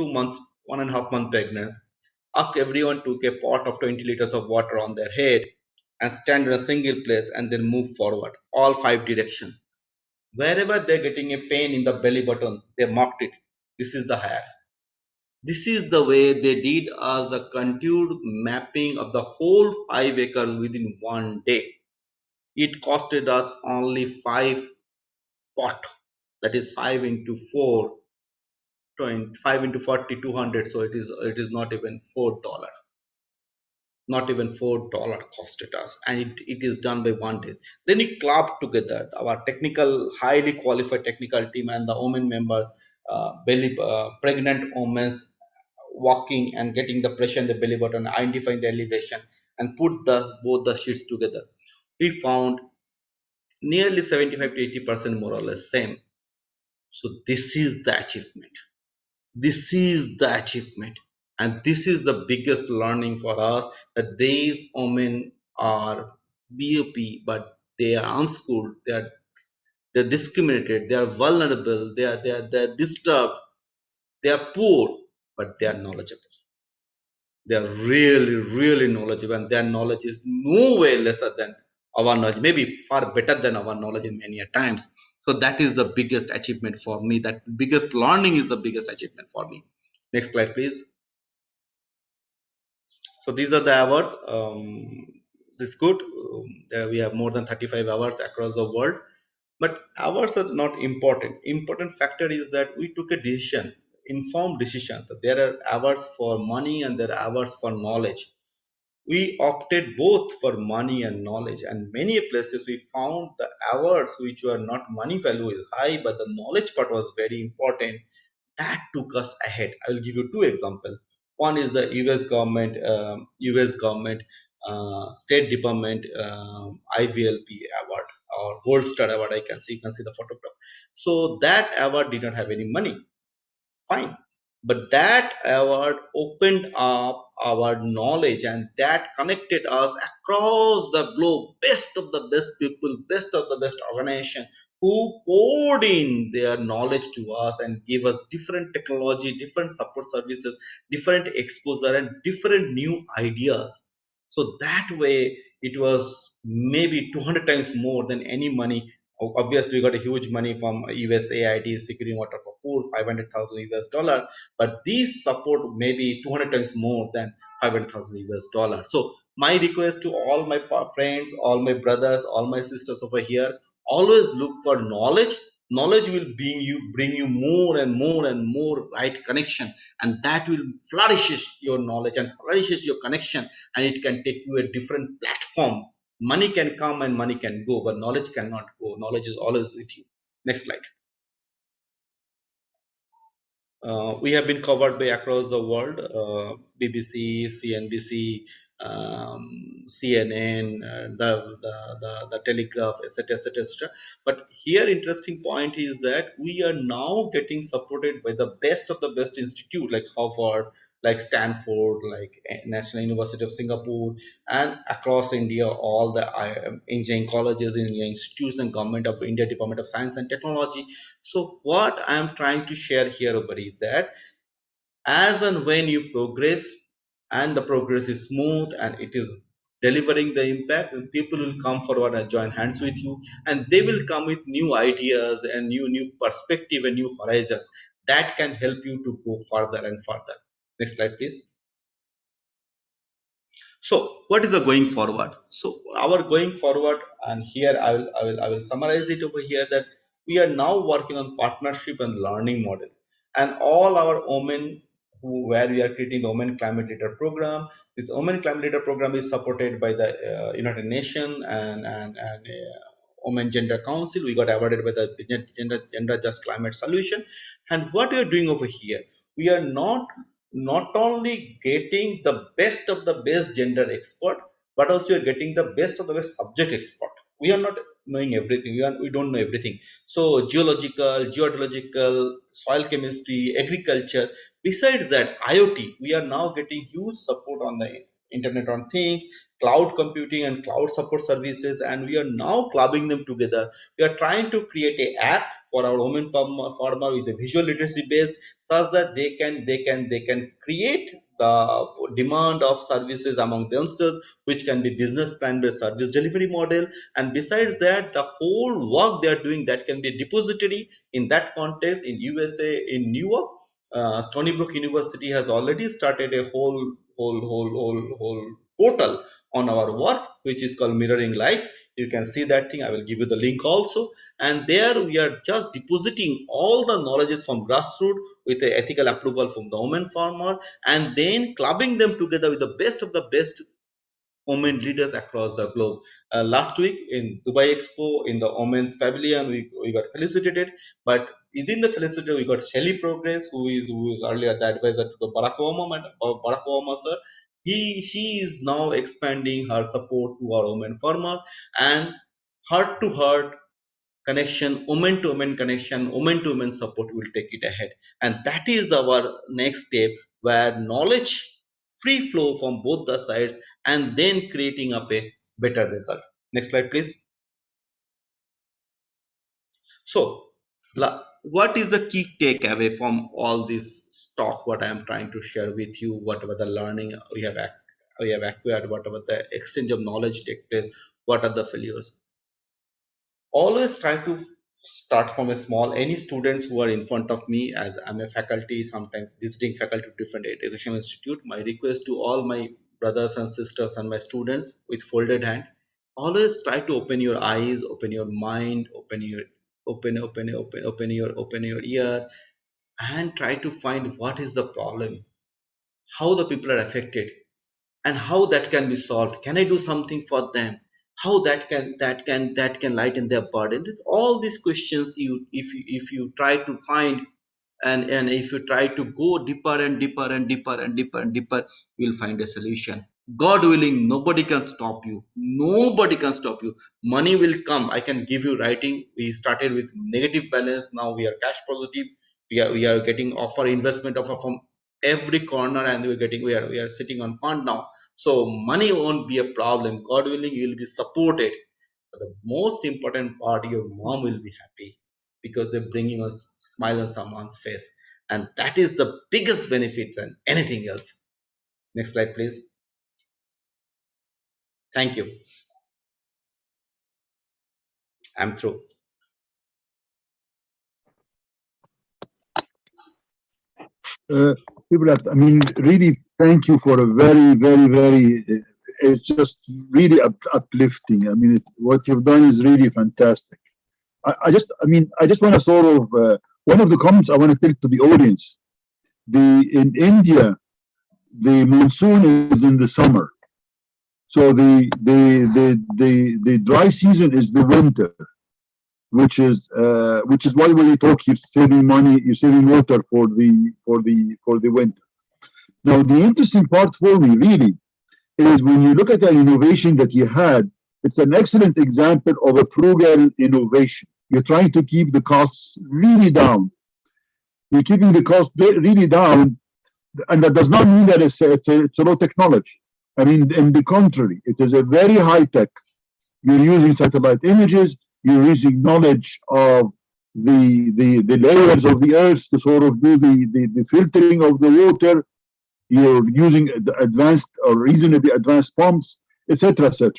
2 months, 1.5 month pregnant, asked everyone to take a pot of 20 liters of water on their head and stand in a single place and then move forward, all 5 directions. Wherever they're getting a pain in the belly button, they marked it. This is the hair. This is the way they did us the contoured mapping of the whole 5 acre within one day. It costed us only 5 pot, that is 5 into 4, 5 into 40, 200. So it is not even $4, not even $4 costed us, and it is done by one day. Then we clubbed together our technical, highly qualified technical team and the women members, pregnant women walking and getting the pressure in the belly button, identifying the elevation, and put the both the sheets together. We found nearly 75 to 80% more or less same. So this is the achievement. This is the achievement, and this is the biggest learning for us, that these women are BOP, but they are unschooled, they're discriminated, they are vulnerable, they're disturbed, they are poor, but they are knowledgeable. They are really, really knowledgeable, and their knowledge is no way lesser than our knowledge, maybe far better than our knowledge in many a times. So that is the biggest achievement for me. That biggest learning is the biggest achievement for me. Next slide, please. So these are the awards. This is good. There we have more than 35 awards across the world. But awards are not important. Important factor is that we took a decision, informed decision. That there are awards for money and there are awards for knowledge. We opted both for money and knowledge, and many places we found the awards which were not money value is high, but the knowledge part was very important. That took us ahead. I will give you two examples. One is the US government State Department IVLP award, or Gold Star award. You can see the photograph. So that award did not have any money. Fine, but that award opened up our knowledge, and that connected us across the globe, best of the best people, best of the best organization, who poured in their knowledge to us and gave us different technology, different support services, different exposure, and different new ideas. So that way it was maybe 200 times more than any money. Obviously we got a huge money from USAID securing water for food, 500,000 US dollar, but these support maybe 200 times more than 500,000 US dollar. So my request to all my friends, all my brothers, all my sisters over here, always look for knowledge knowledge will bring you more and more and more right connection, and that will flourishes your knowledge and flourishes your connection, and it can take you a different platform. Money can come and money can go, but knowledge cannot go. Knowledge is always with you. Next slide. We have been covered by across the world, BBC, CNBC, CNN, the Telegraph, etc., etc., etc. But here, interesting point is that we are now getting supported by the best of the best institute like Harvard, like Stanford, like National University of Singapore, and across India, all the engineering colleges, engineering institutes, and Government of India Department of Science and Technology. So what I am trying to share here over is that as and when you progress and the progress is smooth and it is delivering the impact, then people will come forward and join hands with you, and they will come with new ideas and new perspective and new horizons that can help you to go further and further. Next slide, please. So what is the going forward? So our going forward, and here I will summarize it over here, that we are now working on partnership and learning model, and all our women where we are creating the Women Climate Leader program. This Women Climate Leader program is supported by the United Nations and Women Gender Council. We got awarded by the Gender Just Climate Solution. And what we are doing over here, we are not only getting the best of the best gender expert, but also you're getting the best of the best subject expert. We are not knowing everything. We don't know everything. So geological, geological, soil chemistry, agriculture. Besides that, IoT, we are now getting huge support on the Internet on Things, cloud computing and cloud support services, and we are now clubbing them together. We are trying to create a app for our women farmer with a visual literacy base, such that they can create the demand of services among themselves, which can be business plan based service delivery model. And besides that, the whole work they are doing, that can be depository. In that context, in USA, in Newark, Stony Brook University has already started a whole portal on our work, which is called Mirroring Life. You can see that thing. I will give you the link also. And there we are just depositing all the knowledges from grassroots with the ethical approval from the women farmer, and then clubbing them together with the best of the best women leaders across the globe. Last week in Dubai Expo, in the Women's Pavilion, we got felicitated. But within the felicitation, we got Shelly Progress, who is earlier the advisor to the Barack Obama, Barack Obama sir. She is now expanding her support to our women farmer, and heart to heart connection, woman to woman connection, woman to woman support will take it ahead. And that is our next step, where knowledge free flow from both the sides, and then creating up a better result. Next slide, please. So, what is the key takeaway from all this talk? What I am trying to share with you, whatever the learning we have acquired, whatever the exchange of knowledge take place, what are the failures? Always try to start from a small. Any students who are in front of me, as I'm a faculty, sometimes visiting faculty to different educational institute, my request to all my brothers and sisters and my students with folded hand, always try to open your eyes, open your mind, open your ear, and try to find what is the problem, how the people are affected, and how that can be solved. Can I do something for them? How that can lighten their burden? All these questions, if you try to find, and if you try to go deeper and deeper and deeper and deeper and deeper, you'll find a solution. God willing, nobody can stop you. Nobody can stop you. Money will come. I can give you writing. We started with negative balance. Now we are cash positive. We are getting offer, investment offer from every corner, and we are sitting on fund now. So money won't be a problem. God willing, you will be supported. But the most important part, your mom will be happy, because they're bringing a smile on someone's face, and that is the biggest benefit than anything else. Next slide, please. Thank you. I'm through. Ibrat, I mean, really, thank you for a very, it's just really uplifting. I mean, what you've done is really fantastic. I just want to sort of one of the comments I want to tell to the audience. In India, the monsoon is in the summer, so the dry season is the winter, which is why when you talk, you're saving money, you're saving water for the winter. Now, the interesting part for me really is when you look at the innovation that you had, it's an excellent example of a frugal innovation. You're trying to keep the costs really down. You're keeping the cost really down, and that does not mean that it's a low technology. I mean, in the contrary, it is a very high tech. You're using satellite images, you're using knowledge of the layers of the earth to sort of do the filtering of the water. You're using advanced or reasonably advanced pumps, etc., etc.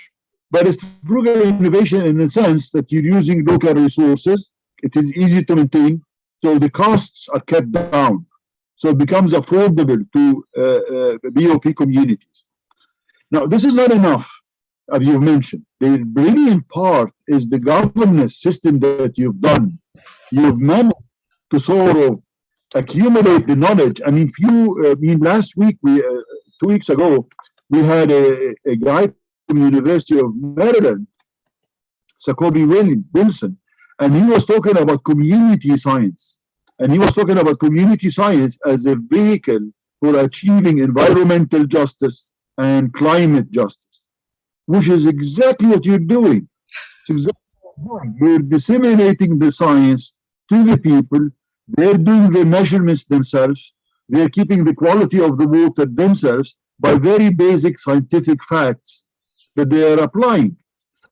But it's frugal innovation in the sense that you're using local resources. It is easy to maintain, so the costs are kept down. So it becomes affordable to BOP communities. Now, this is not enough, as you've mentioned. The brilliant part is the governance system that you've done. You've managed to sort of accumulate the knowledge. I mean, last week, 2 weeks ago, we had a guy from the University of Maryland, Jacoby Wilson, and he was talking about community science. And he was talking about community science as a vehicle for achieving environmental justice and climate justice, which is exactly what you're doing. It's exactly what you're doing. You're disseminating the science to the people. They're doing the measurements themselves. They're keeping the quality of the water themselves by very basic scientific facts that they are applying.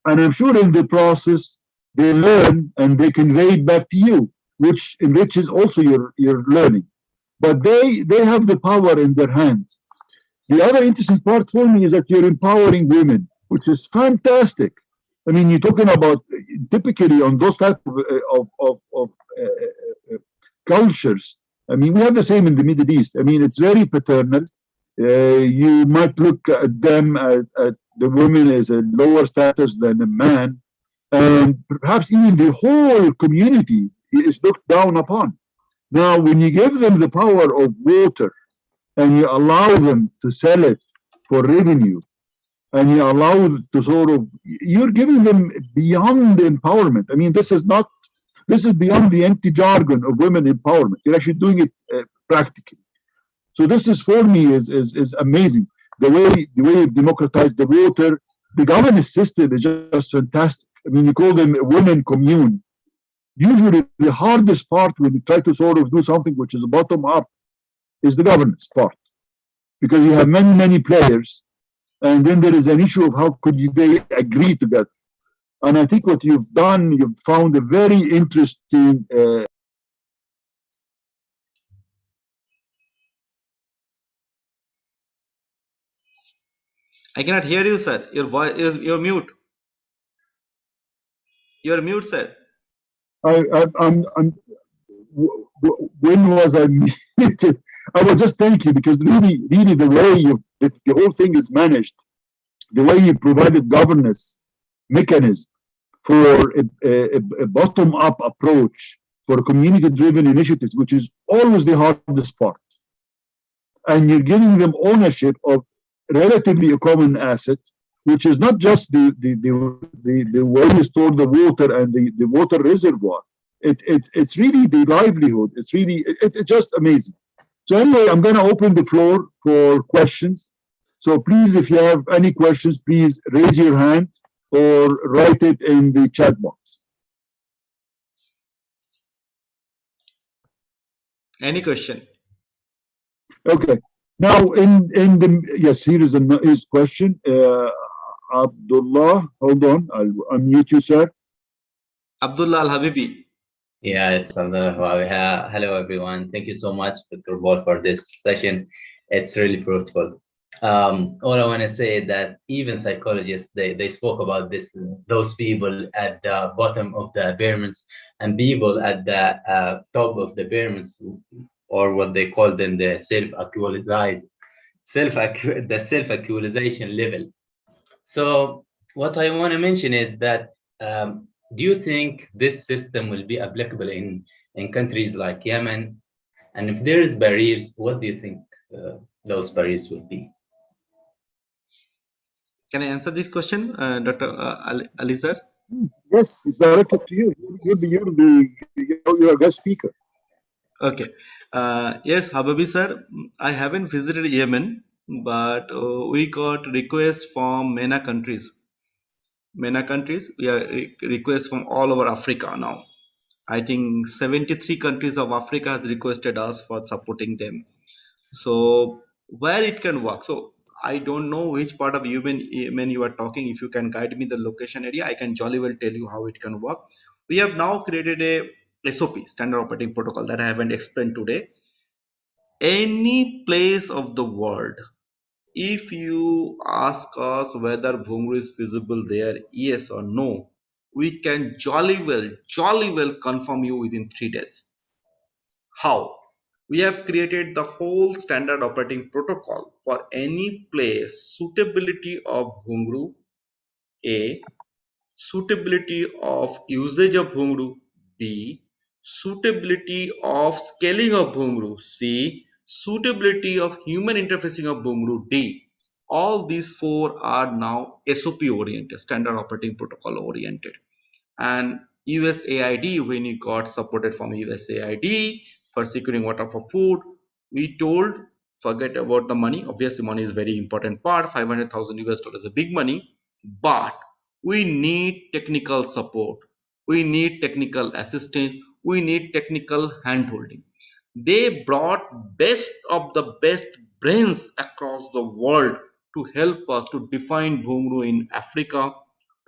And I'm sure in the process, they learn and they convey it back to you, which enriches also your learning. But they have the power in their hands. The other interesting part for me is that you're empowering women, which is fantastic. I mean, you're talking about typically on those type of cultures. I mean, we have the same in the Middle East. I mean, it's very paternal. You might look at them at the woman as a lower status than a man, and perhaps even the whole community is looked down upon. Now, when you give them the power of water and you allow them to sell it for revenue, and you allow to sort of, you're giving them beyond the empowerment. I mean, this is beyond the empty jargon of women empowerment. You're actually doing it practically. So this is for me is amazing. The way you democratize the water, the governance system is just fantastic. I mean, you call them a women commune. Usually, the hardest part when you try to sort of do something which is bottom up is the governance part, because you have many players, and then there is an issue of how could they agree together. And I think what you've done, you've found a very interesting. I cannot hear you, sir. Your voice, you're mute. You're mute, sir. I'm when was I muted? I will just thank you because really the way the whole thing is managed, the way you provided governance mechanism for a bottom-up approach for community-driven initiatives, which is always the hardest part, and you're giving them ownership of relatively a common asset, which is not just the way you store the water and the water reservoir. It's really the livelihood. It's just amazing. So anyway, I'm going to open the floor for questions. So please, if you have any questions, please raise your hand or write it in the chat box. Any question? Okay. Now, yes, here is his question. Abdullah, hold on, I'll unmute you, sir. Abdullah Al Habibi. Yeah, it's hello everyone. Thank you so much, Dr. Ball, for this session. It's really fruitful. All I want to say is that even psychologists, they spoke about this, those people at the bottom of the pyramids and people at the top of the pyramids, or what they call them, the self-actualization level. So what I want to mention is that Do you think this system will be applicable in countries like Yemen? And if there is barriers, what do you think those barriers will be? Can I answer this question, Dr. Ali sir? Yes, it's directed to you. You're a guest speaker. Okay. Yes, Habibi sir, I haven't visited Yemen, but we got requests from MENA countries. MENA countries, we are requests from all over Africa now. I think 73 countries of Africa has requested us for supporting them. So where it can work. So I don't know which part of Yemen you are talking. If you can guide me the location area, I can jolly well tell you how it can work. We have now created a SOP, standard operating protocol, that I haven't explained today. Any place of the world, if you ask us whether Bhungru is feasible there, yes or no, we can jolly well confirm you within 3 days. How? We have created the whole standard operating protocol for any place, suitability of Bhungru, A, suitability of usage of Bhungru, B, suitability of scaling of Bhungru, C, suitability of human interfacing of Bhungru, D. All these four are now SOP oriented, standard operating protocol oriented. And USAID, when you got supported from USAID for securing water for food, we told forget about the money. Obviously, money is very important part. 500,000 US dollars is a big money, but we need technical support. We need technical assistance. We need technical handholding. They brought best of the best brains across the world to help us to define Bhungru in Africa,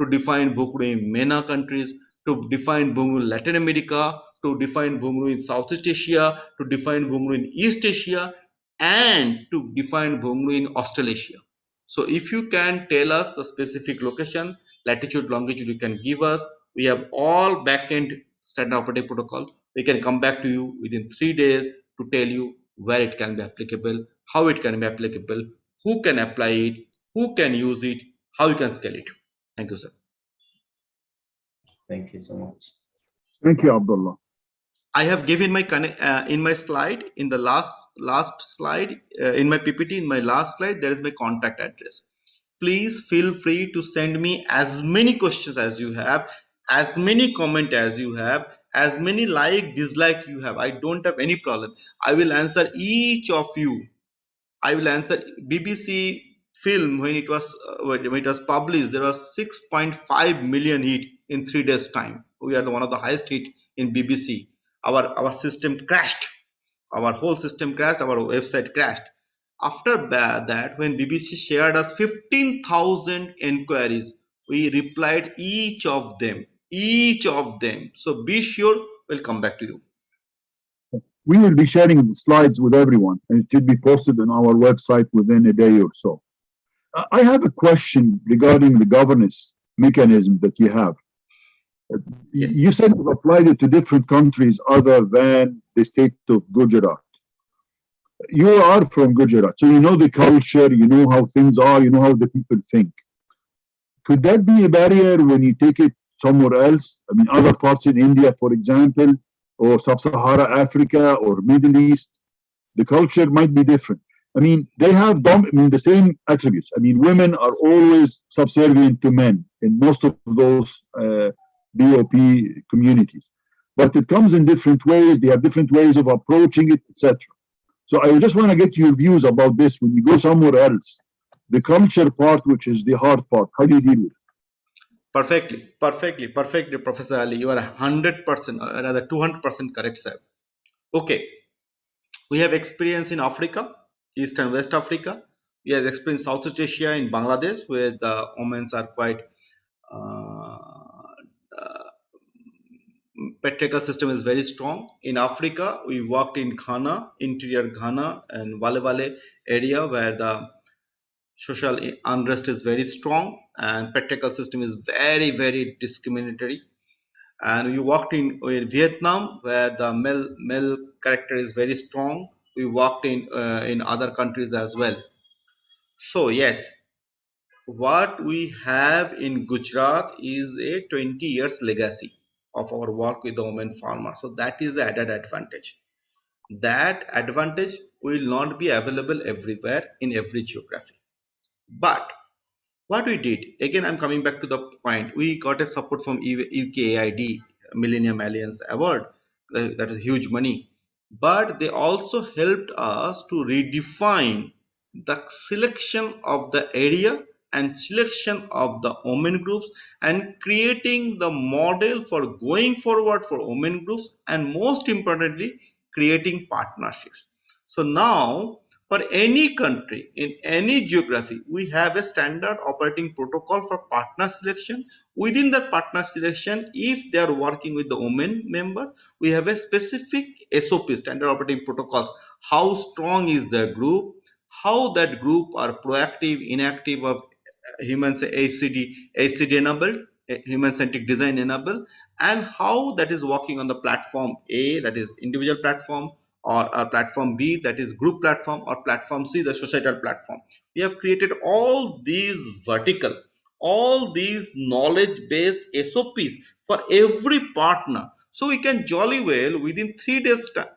to define Bhungru in MENA countries, to define Bhungru in Latin America, to define Bhungru in Southeast Asia, to define Bhungru in East Asia, and to define Bhungru in Australasia. So if you can tell us the specific location, latitude, longitude, you can give us. We have all backend standard operating protocol. We can come back to you within 3 days to tell you where it can be applicable, how it can be applicable, who can apply it, who can use it, how you can scale it. Thank you, sir. Thank you so much. Thank you, Abdullah. I have given my in my slide, in the last slide, in my PPT, in my last slide, there is my contact address. Please feel free to send me as many questions as you have, as many comment as you have, as many like, dislike you have. I don't have any problem. I will answer each of you. I will answer. BBC film, when it was published, there was 6.5 million hit in 3 days time. We are one of the highest hit in BBC. Our system crashed. Our whole system crashed. Our website crashed. After that, when BBC shared us 15,000 inquiries, we replied each of them. So be sure we'll come back to you. We will be sharing the slides with everyone, and it should be posted on our website within a day or so. I have a question regarding the governance mechanism that you have. Yes. You said you've applied it to different countries other than the state of Gujarat. You are from Gujarat, so you know the culture, you know how things are, you know how the people think. Could that be a barrier when you take it somewhere else? I mean, other parts in India, for example, or Sub-Saharan Africa or Middle East, the culture might be different. I mean, they have the same attributes. I mean, women are always subservient to men in most of those BOP communities. But it comes in different ways. They have different ways of approaching it, etc. So I just want to get your views about this when you go somewhere else. The culture part, which is the hard part, how do you deal with it? Perfectly, Professor Ali. You are 100%, or rather 200% correct, sir. Okay, we have experience in Africa, East and West Africa. We have experience in Southeast Asia, in Bangladesh, where the women are quite patriarchal system is very strong. In Africa, we worked in Ghana, interior Ghana, and Wale area, where the social unrest is very strong and patriarchal system is very discriminatory. And we worked in Vietnam, where the male character is very strong. We worked in other countries as well. So yes, what we have in Gujarat is a 20 years legacy of our work with the women farmers. So that is the added advantage. That advantage will not be available everywhere in every geography. But what we did, again, I'm coming back to the point. We got a support from UKAID Millennium Alliance Award. That is huge money. But they also helped us to redefine the selection of the area and selection of the women groups and creating the model for going forward for women groups, and most importantly, creating partnerships. So now, for any country in any geography, we have a standard operating protocol for partner selection. Within the partner selection, if they are working with the women members, we have a specific SOP, standard operating protocols. How strong is the group? How that group are proactive, inactive, of ACD enabled, human centric design enabled, and how that is working on the platform A, that is individual platform, or platform B, that is group platform, or platform C, the societal platform. We have created all these vertical, all these knowledge based SOPs for every partner. So we can jolly well within 3 days time,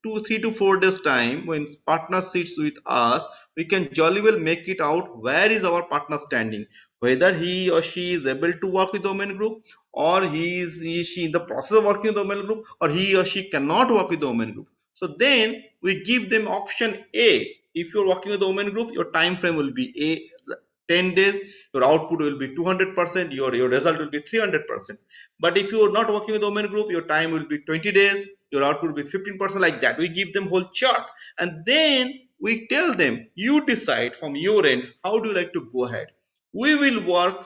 3 to 4 days time, when partner sits with us, we can jolly well make it out where is our partner standing, whether he or she is able to work with the women group, or she in the process of working with the women group, or he or she cannot work with the women group. So then we give them option A. If you're working with the women group, your time frame will be A, 10 days, your output will be 200%, your result will be 300%. But if you are not working with the women group, your time will be 20 days, your output will be 15%, like that. We give them whole chart, and then we tell them, you decide from your end, how do you like to go ahead. We will work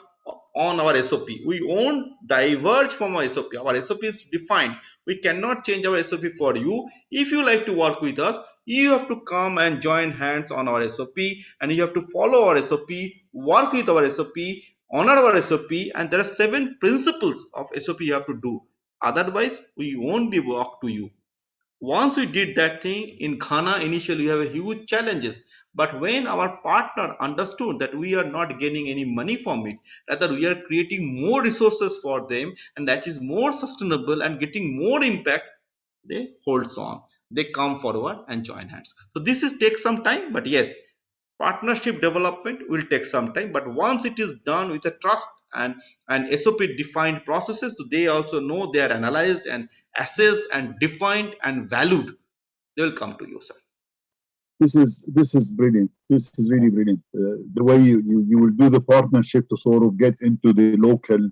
on our SOP. We won't diverge from our SOP. Our SOP is defined. We cannot change our SOP for you. If you like to work with us, you have to come and join hands on our SOP, and you have to follow our SOP, work with our SOP, honor our SOP, and there are 7 principles of SOP you have to do. Otherwise, we won't be work to you. Once we did that thing in Ghana, initially we have a huge challenges. But when our partner understood that we are not gaining any money from it, rather we are creating more resources for them, and that is more sustainable and getting more impact, they hold on. They come forward and join hands. So this is take some time, but yes, partnership development will take some time. But once it is done with a trust and SOP defined processes, so they also know they are analyzed and assessed and defined and valued, they will come to you, sir. This is brilliant. This is really brilliant. The way you will do the partnership to sort of get into the local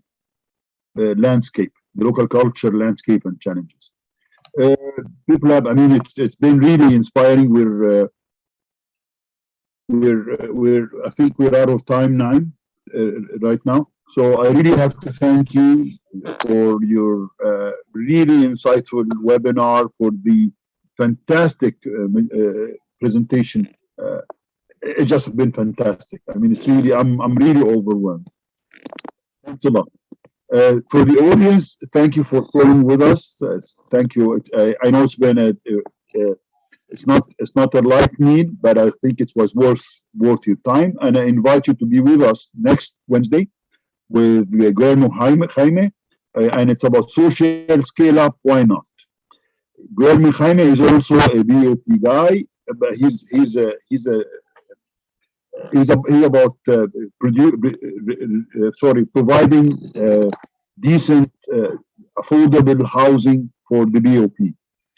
landscape, the local culture, landscape, and challenges. People have. I mean, it's been really inspiring. I think we're out of time now, right now. So I really have to thank you for your really insightful webinar, for the fantastic presentation. It's just been fantastic. I mean, it's really, I'm really overwhelmed. Thanks a lot. For the audience, thank you for staying with us. Thank you. I know it's been it's not a light need, but I think it was worth your time. And I invite you to be with us next Wednesday with Guillermo Jaime, and it's about social scale up. Why not? Guillermo Jaime is also a BOP guy, but he's about providing decent, affordable housing for the BOP,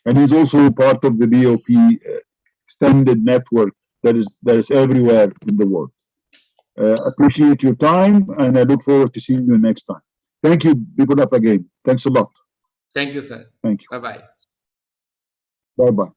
and he's also part of the BOP extended network that is everywhere in the world. Appreciate your time, and I look forward to seeing you next time. Thank you, People Up again. Thanks a lot. Thank you, sir. Thank you. Bye bye. Bye bye.